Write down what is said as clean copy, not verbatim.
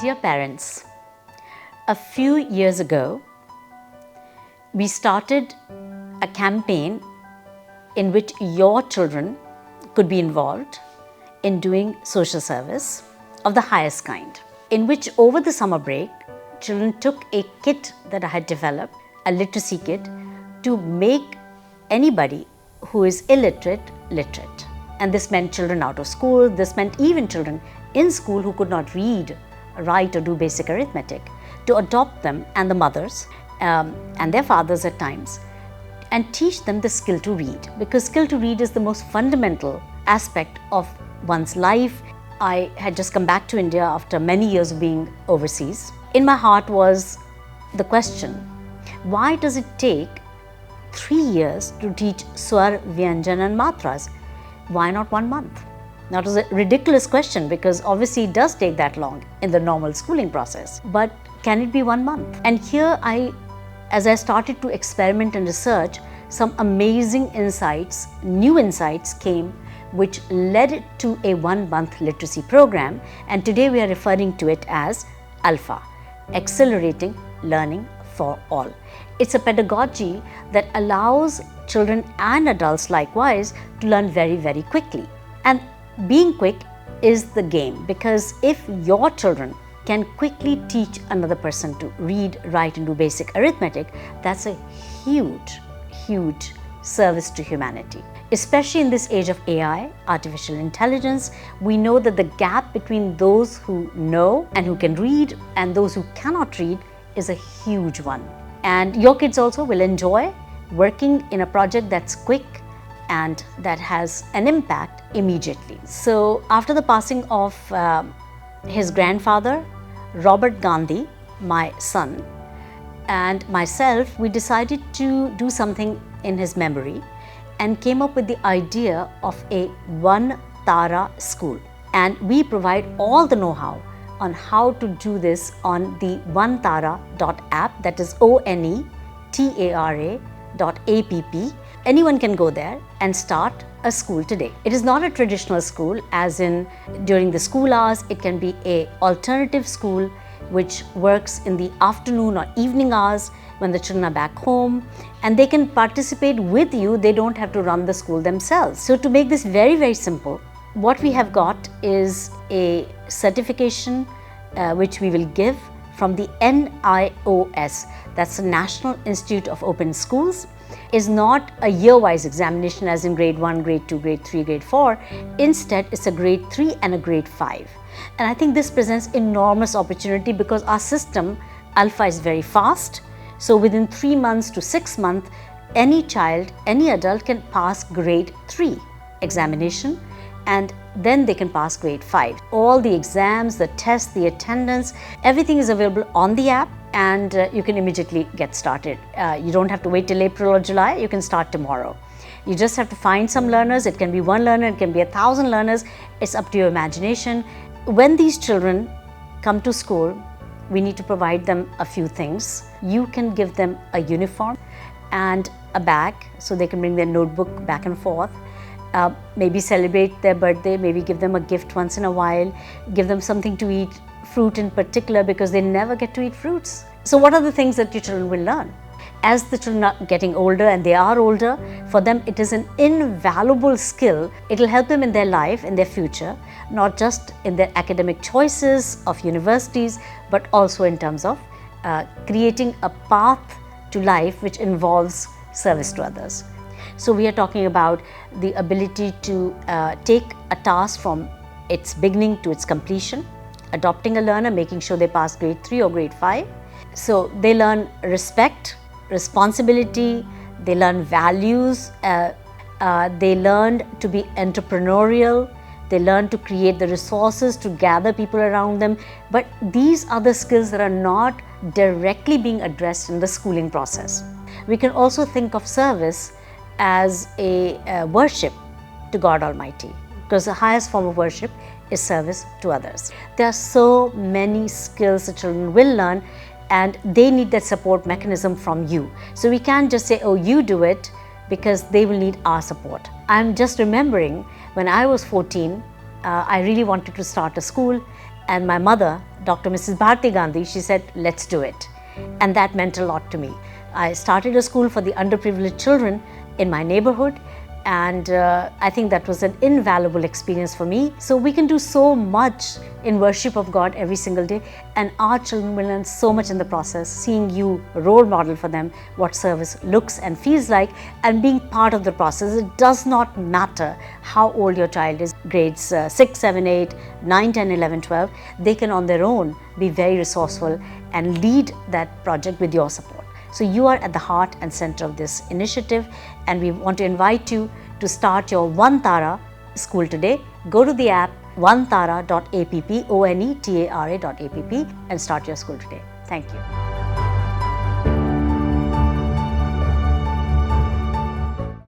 Dear parents, a few years ago, we started a campaign in which your children could be involved in doing social service of the highest kind, in which over the summer break, children took a kit that I had developed, a literacy kit, to make anybody who is illiterate, literate. And this meant children out of school, this meant even children in school who could not read, write or do basic arithmetic, to adopt them and the mothers and their fathers at times and teach them the skill to read, because skill to read is the most fundamental aspect of one's life. I had just come back to India after many years of being overseas. In my heart was the question, why does it take 3 years to teach Swar, Vyanjan and Matras? Why not 1 month? That was a ridiculous question because obviously it does take that long in the normal schooling process. But can it be 1 month? And here as I started to experiment and research, some amazing insights, new insights came which led to a 1-month literacy program, and today we are referring to it as ALPHA, Accelerating Learning for All. It's a pedagogy that allows children and adults likewise to learn very, very quickly. And being quick is the game, because if your children can quickly teach another person to read, write and do basic arithmetic, that's a huge, huge service to humanity. Especially in this age of AI, artificial intelligence, we know that the gap between those who know and who can read and those who cannot read is a huge one. And your kids also will enjoy working in a project that's quick and that has an impact immediately. So after the passing of his grandfather, Robert Gandhi, my son, and myself, we decided to do something in his memory and came up with the idea of a OneTara school. And we provide all the know-how on how to do this on the OneTara.app, that is OneTara.app. Anyone can go there and start a school today. It is not a traditional school as in during the school hours. It can be an alternative school which works in the afternoon or evening hours when the children are back home, and they can participate with you. They don't have to run the school themselves. So to make this very, very simple, what we have got is a certification which we will give from the NIOS, that's the National Institute of Open Schools. Is not a year-wise examination as in grade 1, grade 2, grade 3, grade 4. Instead, it's a grade 3 and a grade 5. And I think this presents enormous opportunity because our system, ALPHA, is very fast. So within 3 months to 6 months, any child, any adult can pass grade 3 examination, and then they can pass grade 5. All the exams, the tests, the attendance, everything is available on the app, and you can immediately get started. You don't have to wait till April or July, you can start tomorrow. You just have to find some learners. It can be 1 learner, it can be 1,000 learners. It's up to your imagination. When these children come to school, we need to provide them a few things. You can give them a uniform and a bag so they can bring their notebook back and forth. Maybe celebrate their birthday, maybe give them a gift once in a while, give them something to eat, fruit in particular, because they never get to eat fruits. So what are the things that your children will learn? As the children are getting older, and they are older, for them it is an invaluable skill. It will help them in their life, in their future, not just in their academic choices of universities, but also in terms of creating a path to life which involves service to others. So we are talking about the ability to take a task from its beginning to its completion, adopting a learner, making sure they pass grade 3 or grade 5. So they learn respect, responsibility, they learn values, they learn to be entrepreneurial, they learn to create the resources to gather people around them. But these are the skills that are not directly being addressed in the schooling process. We can also think of service as a worship to God Almighty, because the highest form of worship is service to others. There are so many skills the children will learn, and they need that support mechanism from you. So we can't just say, oh, you do it, because they will need our support. I'm just remembering when I was 14, I really wanted to start a school, And my mother, Dr. Mrs. Bharti Gandhi, she said, let's do it. And that meant a lot to me. I started a school for the underprivileged children in my neighborhood, and I think that was an invaluable experience for me. So we can do so much in worship of God every single day, and our children will learn so much in the process, seeing you a role model for them, what service looks and feels like, and being part of the process. It does not matter how old your child is, grades 6, 7, 8, 9, 10, 11, 12, they can on their own be very resourceful and lead that project with your support. So you are at the heart and center of this initiative, and we want to invite you to start your OneTara school today. Go to the app onetara.app, ONETARA.app, and start your school today. Thank you.